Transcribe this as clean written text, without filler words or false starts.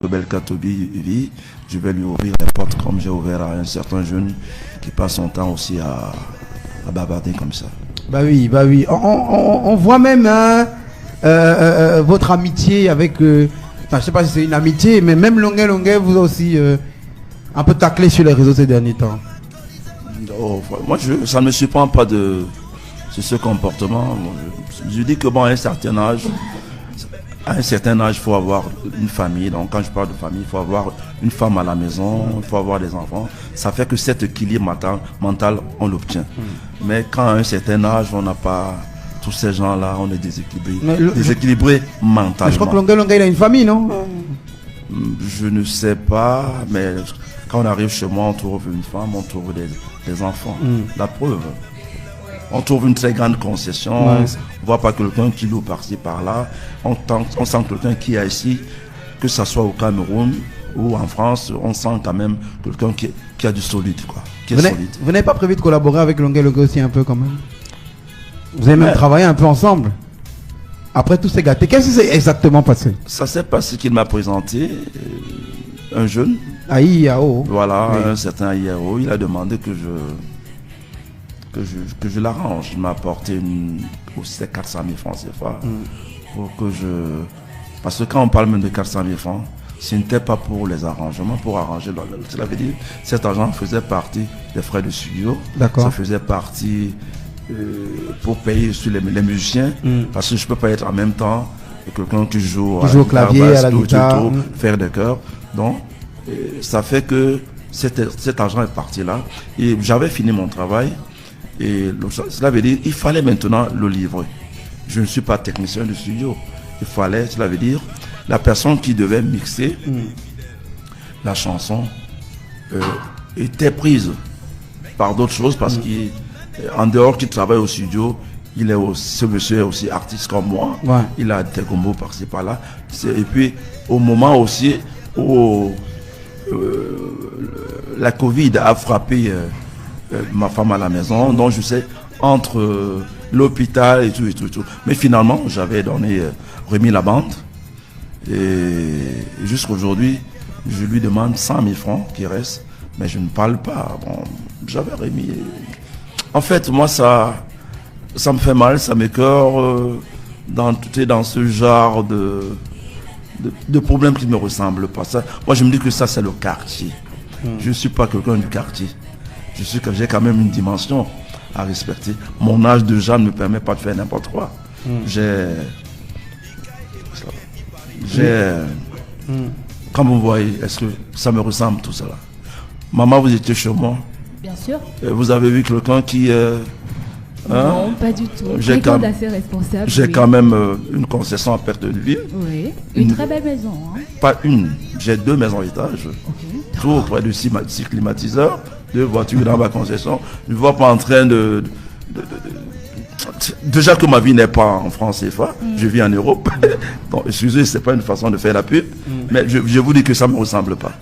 Belkatobi vit, je vais lui ouvrir les portes comme j'ai ouvert à un certain jeune qui passe son temps aussi à bavarder comme ça. Bah oui. On voit même votre amitié avec... je sais pas si c'est une amitié, mais même Longuet vous a aussi un peu taclé sur les réseaux ces derniers temps. Oh, moi, ça ne me surprend pas de ce comportement. Je dis que bon, à un certain âge, il faut avoir une famille. Donc, quand je parle de famille, il faut avoir une femme à la maison, il faut avoir des enfants. Ça fait que cet équilibre mental, on l'obtient. Mais quand à un certain âge, on n'a pas tous ces gens-là, on est déséquilibré mentalement. Je crois que Longuet, il a une famille, non? Je ne sais pas, mais quand on arrive chez moi, on trouve une femme, on trouve des enfants. La preuve. On trouve une très grande concession. Ouais. On ne voit pas quelqu'un qui loue par-ci, par-là. On sent quelqu'un qui est ici, que ce soit au Cameroun ou en France, on sent quand même quelqu'un qui a du solide, quoi. Vous n'avez pas prévu de collaborer avec Longuet aussi un peu quand même? Vous avez même travaillé un peu ensemble? Après tout s'est gâté. Qu'est-ce qui s'est exactement passé? Ça s'est passé qu'il m'a présenté un jeune. Aïe-Yao. Voilà, oui. Un certain Aïe-Yao. Il a demandé que je l'arrange. Il m'a apporté aussi 400 000 francs CFA pour que parce que quand on parle même de 400 000 francs, ce n'était pas pour les arrangements, pour arranger. Cela veut dire que cet argent faisait partie des frais de studio. D'accord. Ça faisait partie pour payer sur les musiciens. Parce que je ne peux pas être en même temps quelqu'un qui joue au clavier, à la guitare. Faire des chœurs. Donc, ça fait que cet argent est parti là. Et j'avais fini mon travail. Et cela veut dire qu'il fallait maintenant le livrer. Je ne suis pas technicien de studio. Cela veut dire la personne qui devait mixer la chanson était prise par d'autres choses parce qu'en dehors qu'il travaille au studio, ce monsieur est aussi artiste comme moi. Ouais. Il a des combos par-ci par-là. Et puis au moment aussi où la Covid a frappé ma femme à la maison, donc je sais entre l'hôpital et tout. Mais finalement, j'avais remis la bande et jusqu'aujourd'hui, je lui demande 100 000 francs qui restent, mais je ne parle pas. Bon, j'avais remis. En fait, moi, ça me fait mal, ça m'écoeure dans ce genre de problèmes qui ne me ressemblent pas. Ça, moi, je me dis que ça, c'est le quartier. Je ne suis pas quelqu'un du quartier. J'ai quand même une dimension à respecter. Mon âge déjà ne me permet pas de faire n'importe quoi. Comme vous voyez, est-ce que ça me ressemble tout cela? Maman, vous étiez chez moi? Bien sûr. Vous avez vu quelqu'un qui... non, pas du tout. Quelqu'un d'assez responsable. J'ai quand même une concession à perte de vue. Oui, une très belle maison. Hein. Pas une, j'ai 2 maisons étages. Tout auprès de 6 climatiseurs. 2 voitures dans ma concession. Je ne vois pas en train de déjà que ma vie n'est pas en France CFA, je vis en Europe. Donc, excusez, c'est pas une façon de faire la pub, mais je vous dis que ça ne me ressemble pas.